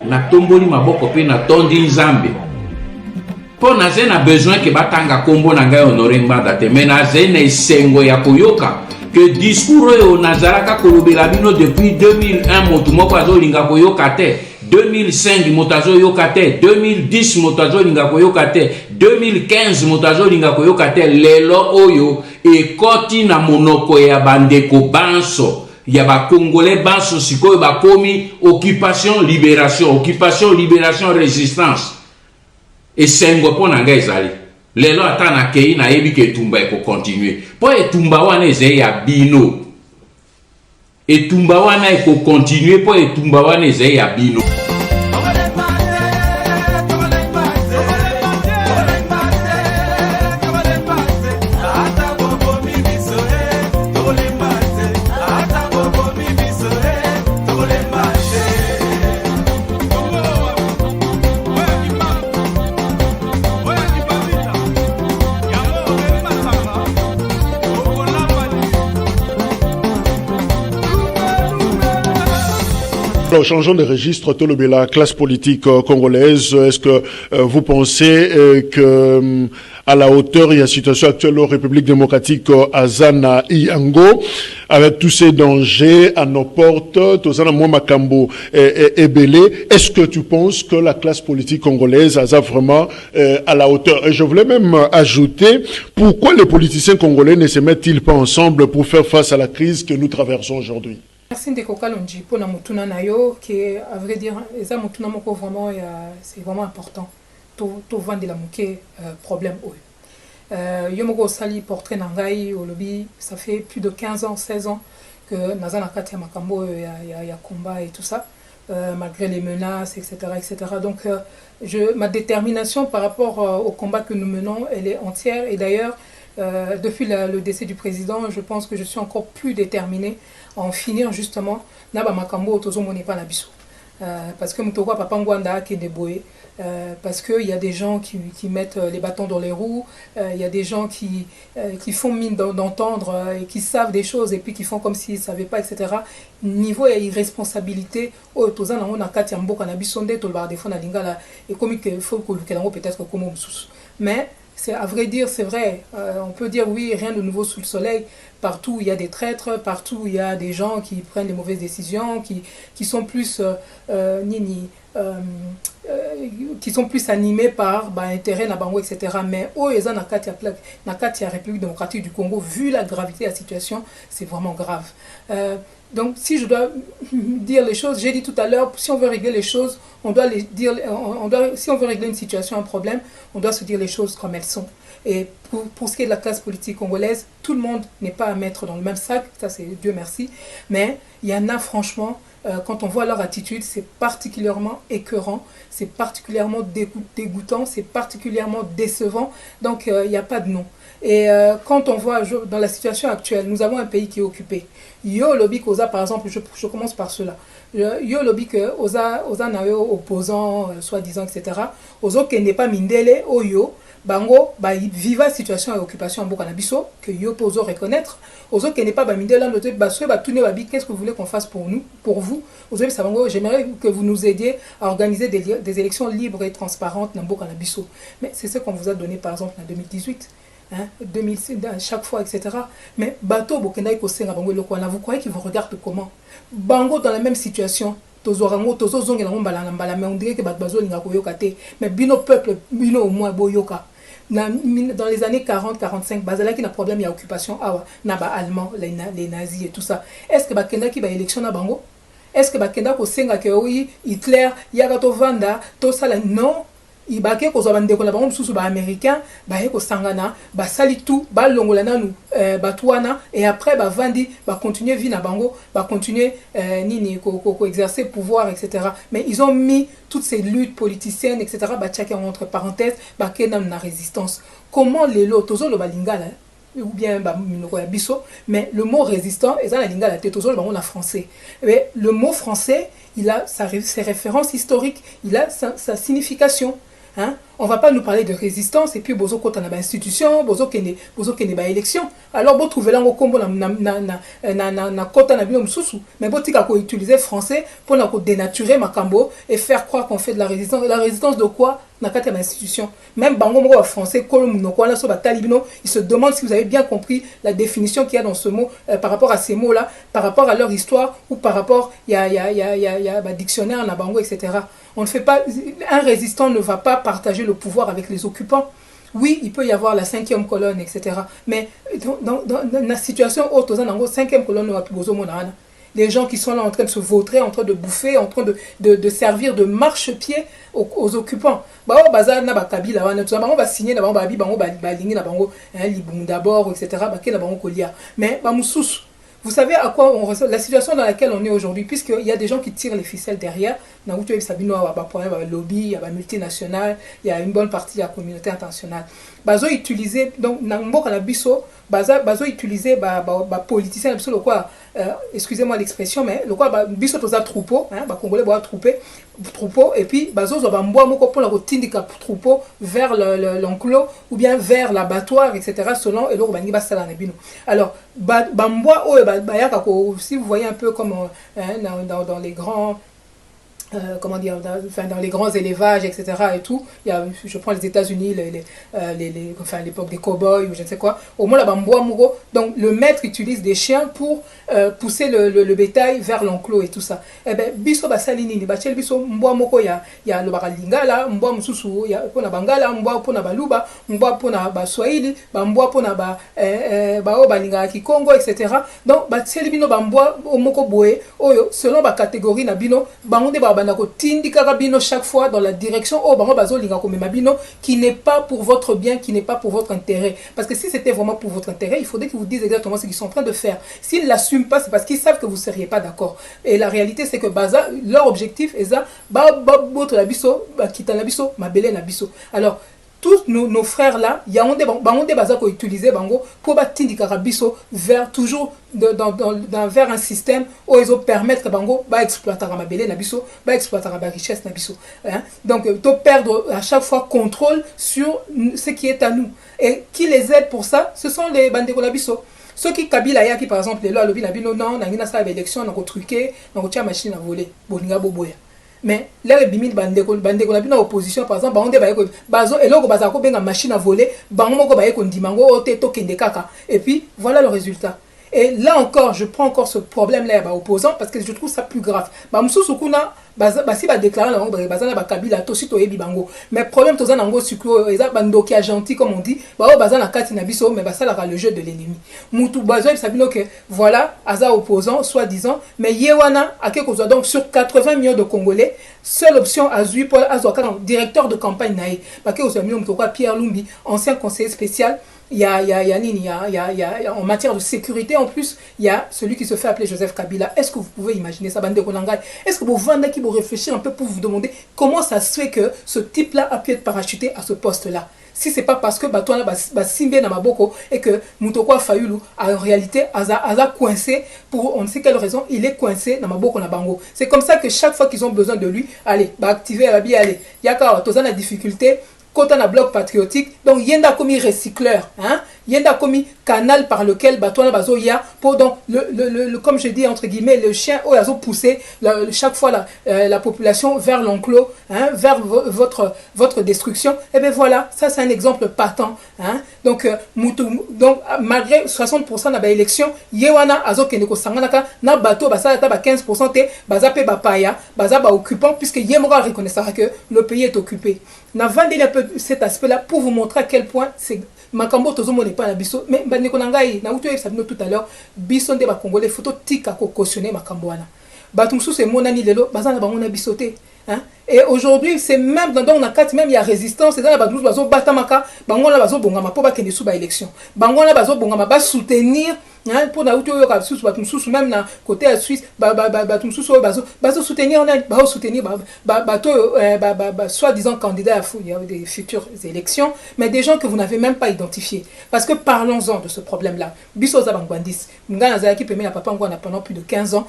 na tomboli maboko pe na tondi nzambe po naze na besoin ke batanga kombo na ngai Honoré Ngbanda te mais naze na esengo ya koyoka que discours oyo nazalaka kolobela bino depuis 2001 motu moko azolinga koyoka te, 2005 moto azoyoka te, 2010 moto azolinga koyoka te, 2015 moto azolinga koyoka te. Lelo oyo ekoti na monoko ya bandeko banso ya ba Congolais banso sikoyo bakomi occupation libération résistance esengo po na ngai ezali lelo ata na kei na yebi ke etumba eko continuer po etumba wana eze ya bino, etumba wana eko continuer po etumba wana eze ya bino. Alors, changeons de registre, la classe politique congolaise, est-ce que vous pensez que à la hauteur de la situation actuelle en République démocratique Azana Iango, avec tous ces dangers à nos portes, Tozana Makambo et Belé, est-ce que tu penses que la classe politique congolaise a vraiment à la hauteur? Et je voulais même ajouter, pourquoi les politiciens congolais ne se mettent-ils pas ensemble pour faire face à la crise que nous traversons aujourd'hui? Merci Ndeko Kalonji pour la mutuna nayo qui à vrai dire eza mutuna moko vraiment c'est vraiment important tout vendre la moké problème yo moko sali portrait nangai au lobby ça fait plus de 15 ans 16 ans que nazana kati ya makambo ya combat et tout ça malgré les menaces etc. donc ma détermination par rapport au combat que nous menons elle est entière et d'ailleurs depuis le décès du président, je pense que je suis encore plus déterminée à en finir justement na ba makambo tozo moni pa na biso parce que mutoko papa ngwanda ke deboye parce que il y a des gens qui mettent les bâtons dans les roues, il y a des gens qui font mine d'entendre et qui savent des choses et puis qui font comme s'ils savaient pas etc. Niveau et irresponsabilité au toza na on a kati mboka na biso nde to ba defo na lingala et comme que faut que peut-être comme mususu mais c'est à vrai dire, c'est vrai. On peut dire oui, rien de nouveau sous le soleil. Partout il y a des traîtres, partout il y a des gens qui prennent les mauvaises décisions, qui sont plus qui sont plus animés par intérêt na bango etc. Mais eza na kati ya République démocratique du Congo, vu la gravité de la situation, c'est vraiment grave. Donc, si je dois dire les choses, j'ai dit tout à l'heure, si on veut régler les choses, on doit les dire, si on veut régler une situation, un problème, on doit se dire les choses comme elles sont. Et pour ce qui est de la classe politique congolaise, tout le monde n'est pas à mettre dans le même sac, ça c'est Dieu merci, mais il y en a franchement, quand on voit leur attitude, c'est particulièrement écœurant, c'est particulièrement dégoûtant, c'est particulièrement décevant, donc il n'y a pas de nom. Et quand on voit dans la situation actuelle, nous avons un pays qui est occupé. Yo lobby koza par exemple, je commence par cela. Yo lobby que oza nayo opposant soi-disant etc. Ozo que n'est pas mindele oyo bango ba viva situation et occupation en boka na biso que yo pozo reconnaître. Ozo que n'est pas ba mindele l'autre baso ba tourner ba bi qu'est-ce que vous voulez qu'on fasse pour nous, pour vous. Ozo ça bango j'aimerais que vous nous aidiez à organiser des élections libres et transparentes na boka na biso. Mais c'est ce qu'on vous a donné par exemple en 2018. 2006, chaque fois, etc. Mais bateau, vous croyez qu'ils vous regardent comment? Bango dans la même situation. Mais on dirait que mais bino peuple, bino au moins boyoka. Dans les années 40-45, bazala qui n'a problème, il y a occupation, naba allemand, les nazis et tout ça. Est-ce que bakenda qui va élection na bango? Est-ce que bakenda ko senga que oui, Hitler, yagato vanda, tout ça là? Non. Ibake ko zabandeko na bango mususu ba américain ba yeko sangana ba sali tout ba longola nanu batwana et après ba vandi ba continuer vie na bango ba continuer nini ko exercer pouvoir etc. Mais ils ont mis toutes ces luttes politiciennes etc. ba tchaka entre parenthèses ba kenam na résistance. Comment les lots tozo lo balingala ou bien ba minoko ya biso, mais le mot résistant est dans la lingala tozo lo bango na français. Mais le mot français, il a ses références historiques, il a sa signification. Hein? On ne va pas nous parler de résistance et puis bozo kota na ba institution, bozo kene ba élection. Alors bo trouver lango kombo na kota na bino mususu, mais bo tika ko utiliser français pour na ko dénaturer makambo et faire croire qu'on fait de la résistance. La résistance de quoi? Na kata ba institution. Même bango moko français kolom noko na so ba talibino, ils se demandent si vous avez bien compris la définition qu'il y a dans ce mot par rapport à ces mots là, par rapport à leur histoire ou par rapport il y a ba dictionnaire na bango etc. On ne fait pas, un résistant ne va pas partager le pouvoir avec les occupants. Oui, il peut y avoir la 5e colonne, etc. Mais dans la situation haute, dans la 5e colonne, les gens qui sont là en train de se vautrer, en train de bouffer, en train de servir de marchepied aux occupants. Bah, bazar na ba kabila wana tout ça, on va signer na ba bi bango ba lingi na bango libum d'abord, etc. Ba ke na bango kolia. Mais ba mususu. Vous savez à quoi on ressent la situation dans laquelle on est aujourd'hui, puisqu'il y a des gens qui tirent les ficelles derrière. Il y a lobby, il y a multinationales, il y a une bonne partie de la communauté internationale. Bazo utiliser donc nambo kana biso, bazo utiliser politicien biso le quoi excusez-moi l'expression mais le quoi biso toza troupeau, hein, ba congolais ba troupeau et puis bazo zo ba mboa moko pour la rotindika troupeau vers l'enclos ou bien vers l'abattoir etc. selon et bangi ba sala na bino. Alors ba mboa o yaka ko si vous voyez un peu comme dans les grands comment dire, dans les grands élevages, etc. et tout, il y a, je prends les États-Unis, enfin l'époque des cow-boys ou je ne sais quoi, au moins là-bas, donc le maître utilise des chiens pour pousser le bétail vers l'enclos et tout ça. Eh bien, biso basalini ni bachel biso mboa moko ya le baralingala, mboa mususu ya pona bangala, mboa pona baluba, mboa pona baswahili, mboa pona bao balinga kikongo etc. Donc bachel bino mboa moko boye oyo selon ba catégorie na bino, bangonde ba chaque fois dans la direction qui n'est pas pour votre bien, qui n'est pas pour votre intérêt. Parce que si c'était vraiment pour votre intérêt, il faudrait qu'ils vous disent exactement ce qu'ils sont en train de faire. S'ils ne l'assument pas, c'est parce qu'ils savent que vous ne seriez pas d'accord. Et la réalité, c'est que leur objectif est ça. Alors, tous nos frères là, il y a des bases qu'on utilise pour battre biso vers toujours vers un système où ils permettent bango exploiter la belle na biso, exploiter la richesse na biso. Donc to perdre à chaque fois contrôle sur ce qui est à nous. Et qui les aide pour ça, ce sont les bandeko na biso. Ceux qui Kabila ya qui par exemple les lois lobby na bino non, na ngina sa élection na ko truquer, na ko tia machine à voler, boninga boboya. Mais là les bimid bandeko la bino opposition par exemple bango ba ko bazo eloko bazako benga machine à voler bango moko ba ko ndimango ote to kende kaka et puis voilà le résultat. Et là encore je prends encore ce problème là opposant parce que je trouve ça plus grave. Ba mususu kuna si ba déclarer la bazana ba kabila to sito yebi bango mais problème toza nango siko eza bandoki gentil comme on dit ba bazana kati na biso mais basala le jeu de l'ennemi mutu bazo sabino que voilà aza opposant soi-disant mais yewana akeko donc sur 80 millions de Congolais seule option azui pour azoka directeur de campagne nae parce que osamino mtokwa Pierre Lumbi ancien conseiller spécial. Il y a en matière de sécurité en plus, il y a celui qui se fait appeler Joseph Kabila. Est-ce que vous pouvez imaginer ça, bande de Konangai? Est-ce que vous vendez qui vous réfléchir un peu pour vous demander comment ça se fait que ce type-là a pu être parachuté à ce poste-là? Si c'est pas parce que Batouana Simbe na Maboko et que Moutoko Fayulu en réalité a coincé pour on ne sait quelle raison, il est coincé dans Maboko na Bango. C'est comme ça que chaque fois qu'ils ont besoin de lui, allez, activer la vie, allez. Yaka Tozana la difficulté. Quand on a bloc patriotique, donc yenda commis recycleur, hein, yenda commis canal par lequel bateau bazo ya pour donc comme je dis entre guillemets le chien au yazo pousser chaque fois la population vers l'enclos, hein, vers votre destruction. Et bien voilà, ça c'est un exemple patent, hein. Donc donc malgré 60% na ba élection, yewana azo keneko sanganaka na bateau basala ta ba 15% te baza pe ba paya, baza ba occupant puisque yemora reconnaîtra que le pays est occupé. Na vendre un peu cet aspect-là pour vous montrer à quel point c'est makambo tozomo n'est pas la biso mais bandeko nangai na uto sabino tout à l'heure biso nde ba congolais photo tika ko cautionner makambo wana batumsu c'est monani lelo bazana bango na bisoté hein. Et aujourd'hui c'est même dans la carte même il y a résistance et dans la batumsu bazo batamaka bango na bazo bongama po ba kende sous ba élection bango na bazo bongama ba soutenir hein, pour na uto yo ka sous batumsu même na côté à Suisse batumsu bazo soutenir ba soutenir soi-disant candidats à des futures élections mais des gens que vous n'avez même pas identifiés parce que parlons-en de ce problème là biso za bangwandis ngana za ki pemé na papa ngwana pendant plus de 15 ans.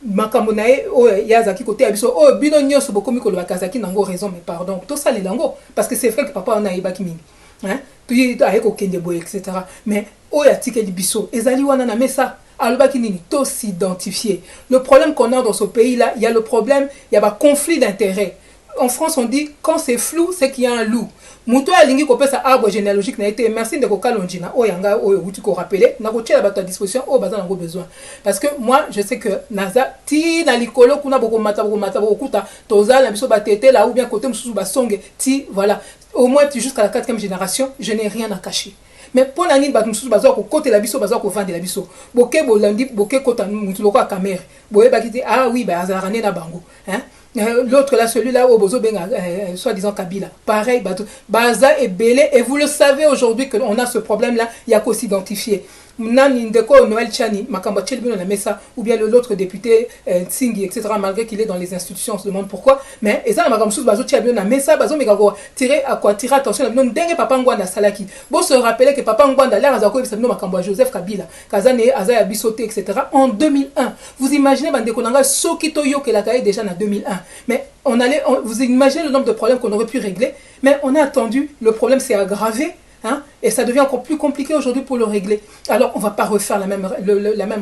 makambo na ye oyo yazaki côté ya biso oyo bino nyonso bokomi kolobaka azalaki nango raison mais pardon tosalela yango parce que c'est vrai que papa wana ayebaki mingi hein puis aye kokende boye etc mais oyo atikeli biso ezali wana na mesa alobaki nini to s'identifier. Le problème qu'on a dans ce pays là, il y a le problème, il y a un conflit d'intérêts. En France, on dit quand c'est flou, c'est qu'il y a un loup. Mouto a lingi kopé sa arbre généalogique n'a été merci de kokalonjina o yanga o yuti ko rappeler na ko tchela bato à disposition o bazana ngo besoin parce que moi je sais que naza ti na likolo kuna boko mata boko kuta toza la biso batete là ou bien côté mususu basonge ti voilà au moins jusqu'à la 4e génération je n'ai rien à cacher. Mais pour l'année bato mususu bazo ko côté la biso bazo ko vendre la biso boké bolandi boké kota mutu loko caméra boye bakiti ah oui ba azarane na bango hein. L'autre là, celui-là, au Bozo Benga, soi-disant Kabila. Pareil, Baza est belé. Et vous le savez aujourd'hui qu'on a ce problème-là, il y a qu'à s'identifier. Noël Chani, Makamba Tchelbino la Messa, ou bien l'autre député Tsingi, etc., malgré qu'il est dans les institutions, on se demande pourquoi. Mais, et ça, Makamba Sous Bazo Tchelbino la Messa, Bazo Megago, tirer attention, non, dengue Papa Ngwanda Salaki. Bon se rappeler que Papa Ngwanda, l'air Azako, Sabino Makamba Joseph Kabila, Kazane, Azaya Bissoté, etc., en 2001. Vous imaginez, Bandekonanga, Sokito Yoke la Kaye déjà en 2001. Mais vous imaginez le nombre de problèmes qu'on aurait pu régler, mais on a attendu, le problème s'est aggravé. Hein? Et ça devient encore plus compliqué aujourd'hui pour le régler. Alors, on ne va pas refaire la même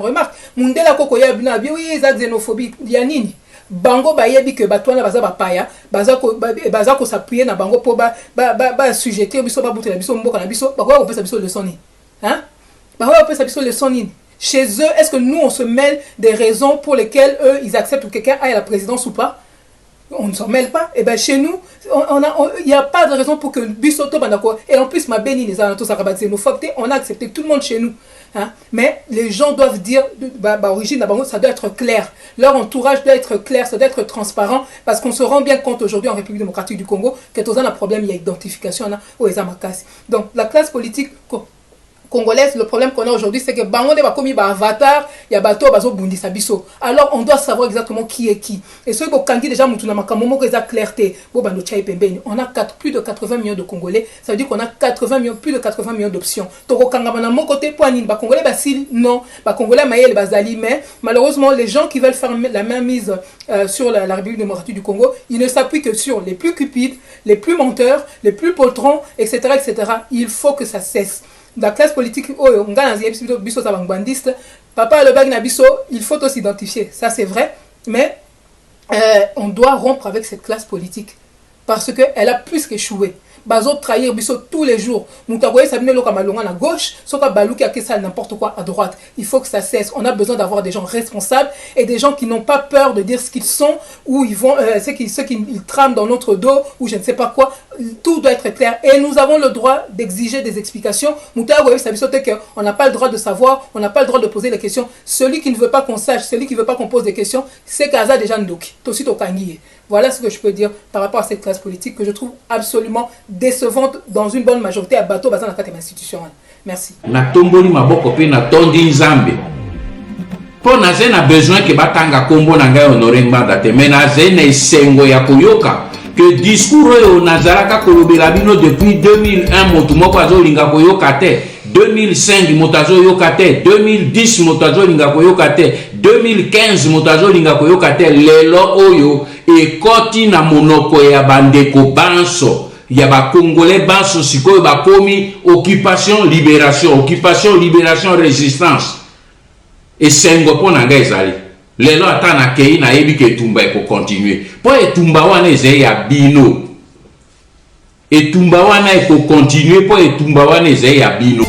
remarque. Mundela Koko Yabina, oui, la xénophobie, Yanini. Bango bayebi que batwana baza bapaya, baza ko s'appuyer na bango pour sujeter biso ba bouter la biso mboka na biso, ba ko pesa biso le soni. Hein? Ba ko pesa biso le soni. Chez eux, est-ce que nous on se mêle des raisons pour lesquelles eux ils acceptent que quelqu'un aille à la présidence ou pas? On ne s'en mêle pas. Et bien chez nous, il n'y a pas de raison pour que Bissoto Bandako. Et en plus, ma béni, les Anatos Arabatsénophobes, on a accepté tout le monde chez nous. Hein? Mais les gens doivent dire, origine, ça doit être clair. Leur entourage doit être clair, ça doit être transparent. Parce qu'on se rend bien compte aujourd'hui en République démocratique du Congo que tous un problème, il y a identification au Ezamakasi. Donc la classe politique congolaise, le problème qu'on a aujourd'hui, c'est que Bangonde va commis par avatar, il y a bateau, bazo bundi sabiso. Alors on doit savoir exactement qui est qui. Et ceux qui ont dit déjà Moutouna Makamomo que ça clarté, on a plus de 80 millions de Congolais, ça veut dire qu'on a plus de 80 millions d'options. Toko Kangabana mon côté poignine, ba Congolais basil non, ba Congolais maïel bazali, mais malheureusement les gens qui veulent faire la main mise sur la République démocratique du Congo, ils ne s'appuient que sur les plus cupides, les plus menteurs, les plus poltrons, etc., etc. Il faut que ça cesse. La classe politique, papa le bag nabiso, il faut aussi s'identifier, ça c'est vrai, mais on doit rompre avec cette classe politique parce qu'elle a plus qu'échoué. Bazo trahir biso tous les jours. Moutagoye sabine loka malonga à gauche, soka balouki a ça n'importe quoi à droite. Il faut que ça cesse. On a besoin d'avoir des gens responsables et des gens qui n'ont pas peur de dire ce qu'ils sont ou ils vont ceux qui ils trament dans notre dos ou je ne sais pas quoi. Tout doit être clair et nous avons le droit d'exiger des explications. Moutagoye sabine que on n'a pas le droit de savoir, on n'a pas le droit de poser les questions. Celui qui ne veut pas qu'on sache, celui qui ne veut pas qu'on pose des questions, c'est Kaza déjà Ndoki. Tosito Kangiye. Voilà ce que je peux dire par rapport à cette classe politique que je trouve absolument décevante dans une bonne majorité à bateau basant la carte institution. Merci. Na tomboli maboko pe na tondi nzambe. Po na ze na besoin que batanga kombo na ngai honorer mbanda te mais na ze na esengo ya koyoka que discours oyo nazalaka kolobela bino depuis 2001 motu moko azolinga koyoka te. 2005 motazo yokate, 2010 motazo linga koyokate, 2015 motazo linga koyokate, lelo oyo e koti na monoko ya bandeko banso ya ba congolais banso sikoyo bakomi occupation libération résistance et sengo pona nga ezali lelo ata na kei na yebi ke tumba eko continuer po etumba wana eze ya bino etumba wana eko continuer po etumba wana eze ya bino.